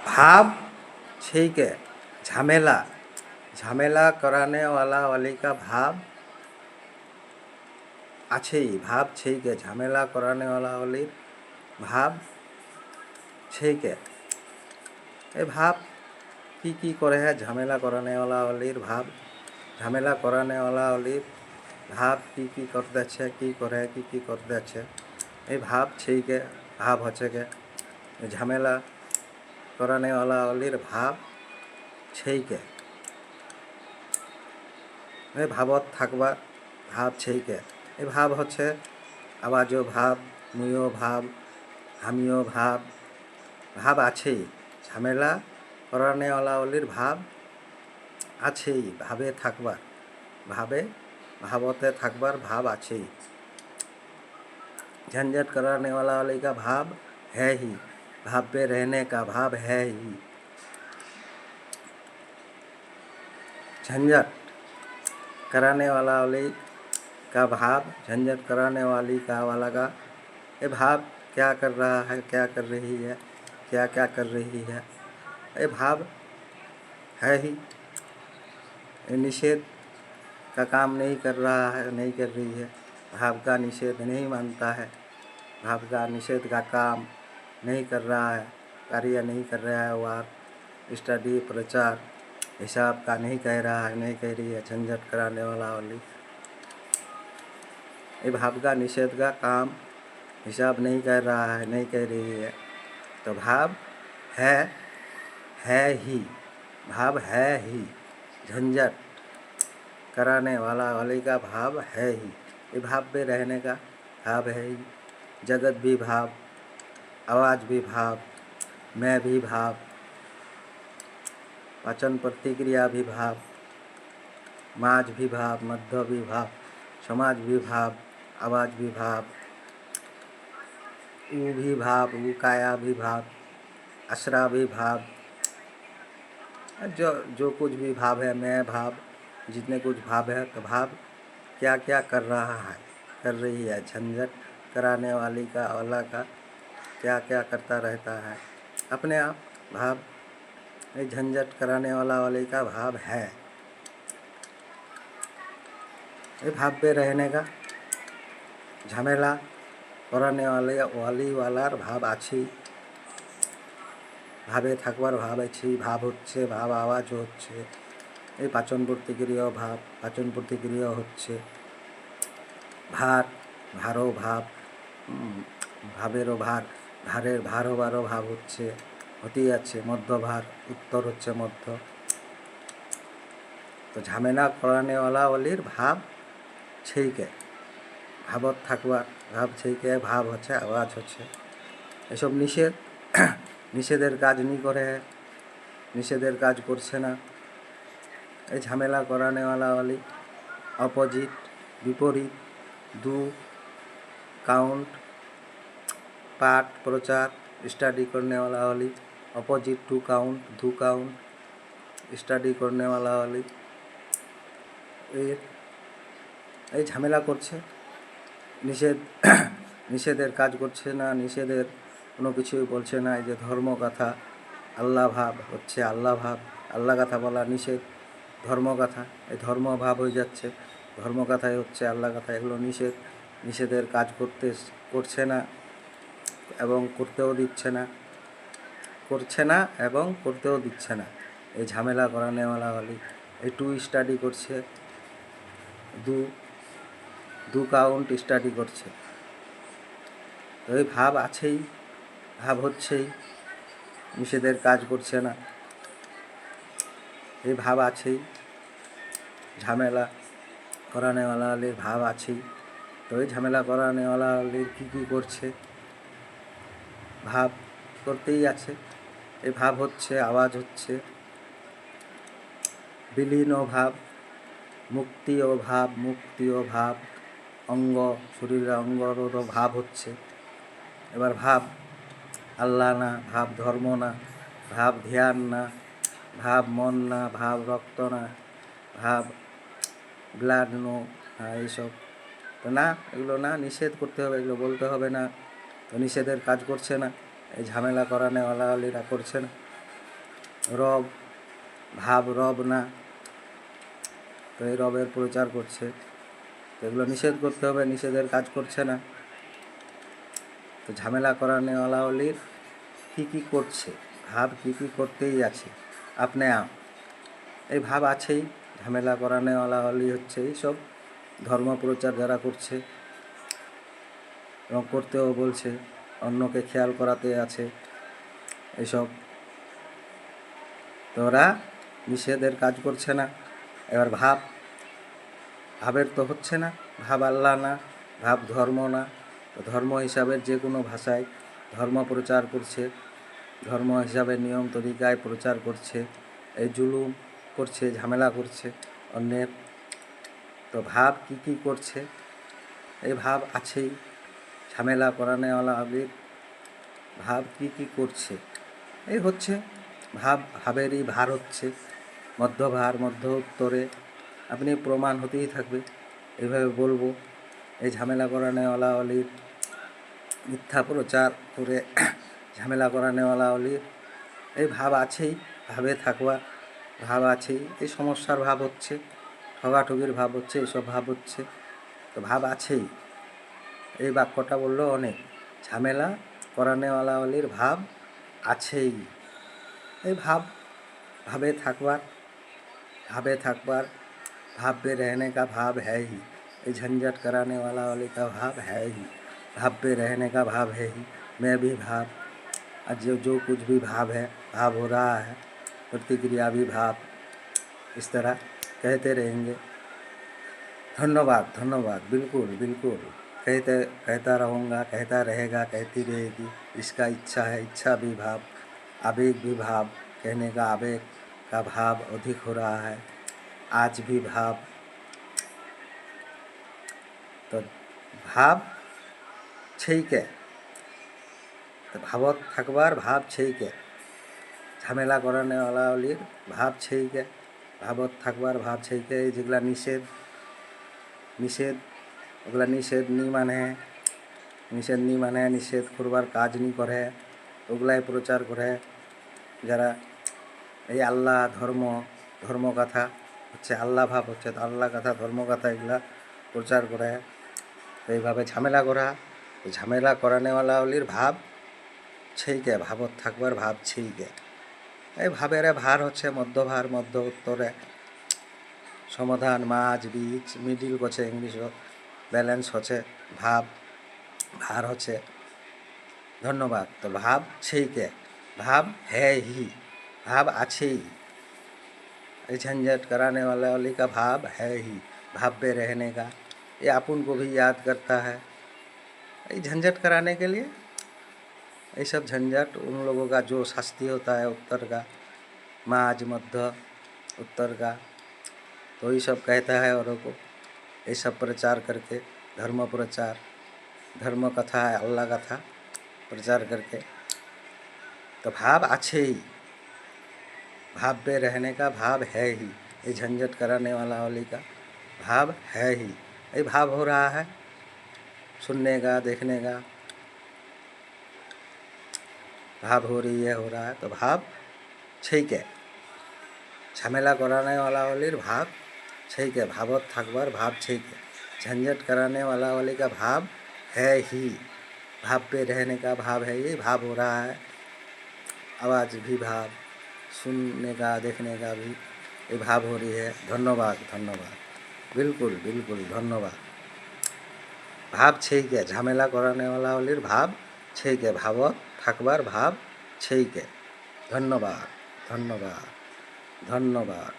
भाव ठीक है, झमेला झमेला कराने वाला वाली का भाव आछेई, भाव ठीक है, झमेला कराने वाला वाली भाव ठीक है। ए भाव की करे है झमेला कराने वाला वालीर भाव, झमेला कराने वाला वालीर भाव की कर देछे, की करे की कर देछे। ए भाव ठीक है, भाव हच्छे के झमेला कराने वाला वालीर भाव ठीक है। ए भावत थाकबार भाव ठीक है। ए भाव हच्छे आवाजो भाव, मुयो भाव, हामियो भाव, भाव आछेई। झमेला कराने वाला वालीर भाव आछेई, भावे थाकबार, भावे भावते थाकबार भाव आछेई। झंझट कराने वाला वाली का भाव है ही, भाव पे रहने का भाव है ही। झंझट कराने वाला वाली का भाव, झंझट कराने वाली का वाला का ये भाव क्या कर रहा है, क्या कर रही है, क्या क्या कर रही है, ये भाव है ही। ये निषेध का काम नहीं कर रहा है, नहीं कर रही है, भाव का निषेध नहीं मानता है, भाव का निषेध का काम नहीं कर रहा है, कार्य नहीं कर रहा है, वार स्टडी प्रचार हिसाब का नहीं कह रहा है, नहीं कह रही है। झंझट कराने वाला वाली ये भाव का निषेध का काम हिसाब नहीं कर रहा है, नहीं कह रही है, तो भाव है ही, भाव है ही। झंझट कराने वाला वाली का भाव है ही, ये भाव पे रहने का भाव है ही। जगत भी भाव, आवाज़ भी भाव, मैं भी भाव, पाचन प्रतिक्रिया भी भाव, माज भी भाव, मध्य भी भाव, समाज भी भाव, आवाज़ भी भाव, ऊ भी भाव, ऊ काया भी भाव, आश्रा भी भाव, जो कुछ भी भाव है, मैं भाव, जितने कुछ भाव है, तो भाव क्या क्या कर रहा है, कर रही है। झंझट कराने वाली का वाला का क्या क्या करता रहता है अपने आप भाव। ये झंझट कराने वाला वाली का भाव है, ये भाव पे रहने का झमेला कराने वाली वालार भाव आछी, भावे थाकबार भाव आछी, भाव होच्छे, भाव आवाज होच्छे। এই পাচন প্রতিক্রিয়া ভাব, পাচন প্রতিক্রিয়া হচ্ছে ভার, ভারও ভাব, ভাবেরও ভার, ভারের ভারও বারও ভাব হচ্ছে, হতেই যাচ্ছে। মধ্যভার, উত্তর হচ্ছে মধ্য। তো ঝামেলা করানে वाला वालीर ভাব সেইকে, ভাবত থাকবার ভাব সেইকে, ভাব হচ্ছে আওয়াজ হচ্ছে। এসব নিষেধ, নিষেধের কাজ নি করে, নিষেধের কাজ করছে না। এই ঝামেলা कराने वाला वाली অপোজিট, বিপরীত, দু काउंट, पाठ प्रचार स्टडी करने वाला वाली अपोजिट टू काउंट, दो काउंट स्टडी करने वाला वाली এই ঝামেলা করছে। নিষেধ, নিষেধের কাজ করছে না, নিষেধের কোনো কিছুই বলছে না। এই যে ধর্ম কথা, আল্লাহ ভাব হচ্ছে, আল্লাহ ভাব, আল্লাহ কথা বলা নিষেধ। ধর্ম কথা, এই ধর্ম ভাব হয়ে যাচ্ছে, ধর্ম কথাই হচ্ছে আল্লাহ কথা। এগুলো নিষেধ, নিষেধের কাজ করছে না এবং করতেও দিচ্ছে না, করছে না এবং করতেও দিচ্ছে না। এই ঝামেলা कराने वाला वाली এই টু স্টাডি করছে, দু কাউন্ট স্টাডি করছে। তো এই ভাব আছেই, ভাব হচ্ছেই, নিষেধের কাজ করছে না, এই ভাব আছেই। ঝামেলা कराने वाला वालीर भाव आछेई। तो এই ঝামেলা कराने वाला वालीर की করছে, ভাব করতেই আছে। এই ভাব হচ্ছে, আওয়াজ হচ্ছে, বিলীন ভাব, মুক্তিও ভাব, মুক্তিও ভাব, অঙ্গ, শরীরের অঙ্গরও ভাব হচ্ছে। এবার ভাব আল্লাহ না, ভাব ধর্ম না, ভাব ধ্যান না, ভাব মন না, ভাব রক্ত না, ভাব ব্লাড নো, এইসব তো না, এগুলো না, নিষেধ করতে হবে, এগুলো বলতে হবে না। তো নিষেধের কাজ করছে না, এই ঝামেলা कराने वाला वालीরা করছে না। রব, ভাব রব না, তো এই রবের প্রচার করছে, তো এগুলো নিষেধ করতে হবে, নিষেধের কাজ করছে না। তো ঝামেলা করানেওয়ালাওয়ালির কী কী করছে, ভাব কী কী করতেই আছে আপনি এই ভাব আছেই। ঝামেলা করানেওয়ালাওয়ালি হচ্ছে এইসব ধর্ম প্রচার যারা করছে এবং করতেও বলছে, অন্যকে খেয়াল করাতে আছে এসব, তো ওরা নিষেধের কাজ করছে না। এবার ভাবের তো হচ্ছে না, ভাব আল্লাহ না, ভাব ধর্ম না, তো ধর্ম হিসাবের যে কোনো ভাষায় ধর্ম প্রচার করছে, ধর্ম হিসাবে নিয়ম তরিকায় প্রচার করছে, এই জুলুম করছে, ঝামেলা করছে অন্যের। তো ভাব কি কি করছে, এই ভাব আছেই। ঝামেলা করানেওয়ালাদের ভাব কি কি করছে, এই হচ্ছে ভাবেরই ভার হচ্ছে, মধ্যভার, মধ্য উত্তরে আপনি প্রমাণ হতেই থাকবে। এইভাবে বলবো, এই ঝামেলা করানেওয়ালাওয়ালির মিথ্যা প্রচার করে ঝামেলা করানেওয়ালাওয়ালির এই ভাব আছেই, ভাবে থাকবার ভাব আছেই। এই সমস্যার ভাব হচ্ছে, ঠগাঠগির ভাব হচ্ছে, এইসব ভাব হচ্ছে, তো ভাব আছেই। এই বাক্যটা বললো অনেক, ঝামেলা করানেওয়ালাওয়ালির ভাব আছেই। এই ভাবে থাকবার भाव पे रहने का भाव है ही, ये झंझट कराने वाली का भाव है ही, भाव पे रहने का भाव है ही। मैं भी भाव, आज जो कुछ भी भाव है, भाव हो रहा है, प्रतिक्रिया भी भाव, इस तरह कहते रहेंगे। धन्यवाद धन्यवाद, बिल्कुल बिल्कुल कहता रहूँगा, कहता रहेगा, कहती रहेगी। इसका इच्छा है, इच्छा भी भाव, आवेग भी भाव, कहने का आवेग का भाव अधिक हो रहा है, आज भी भाव। तो भाव छैके, तो भावत थाकबार भाव छैके, झमेला करानेवालालिर भाव छैके, भावत थाकबार भाव छैके। जेगुला निषेध ओगुला निषेध नी माने, निषेध करबार काज नी करे, ओगुलाई प्रचार करे যারা এই আল্লাহ ধর্মকথা হচ্ছে, আল্লাহ ভাব হচ্ছে, আল্লাহ কথা ধর্মকথা এগুলা প্রচার করে। তো এইভাবে ঝামেলা করানেওয়ালাওলির ভাব छैके, ভাবত থাকবার ভাব छैके। এই ভাবের ভার হচ্ছে মধ্যভার, মধ্য উত্তরে সমাধান, মাঝ বীচ, মিডিল করছে ইংলিশ, ব্যালেন্স হচ্ছে ভার হচ্ছে। ধন্যবাদ। তো ভাব छैके, भाव है ही, भाव आछेई। झंझट कराने वाली का भाव है ही, भाव पे रहने का, ये अपन को भी याद करता है। ये झंझट कराने के लिए, ये सब झंझट उन लोगों का जो शास्ति होता है उत्तर का, माझ मध्य उत्तर का, तो ये सब कहता है औरों को, ये सब प्रचार करके, धर्म प्रचार, धर्म कथा है, अल्लाह कथा प्रचार करके। तो भाव अच्छे ही, भाव पे रहने का भाव है ही, ये झंझट कराने वाली का भाव है ही। ये भाव हो रहा है, सुनने का, देखने का भाव हो रही है, हो रहा है। तो भाव छैके, झमेला कराने वाली भाव छैके, भावत थाकबार भाव छैके, झंझट कराने वाली का भाव है ही, भाव पे रहने का भाव है, ये भाव हो रहा है। आवाज़ भी भाव, सुनने का, देखने का भी ये भाव हो रही है। धन्यवाद धन्यवाद, बिल्कुल बिल्कुल धन्यवाद। भाव छैके, झमेला कराने वालिर भाव छैके, भावत थाकबार भाव छैके। धन्यवाद धन्यवाद धन्यवाद।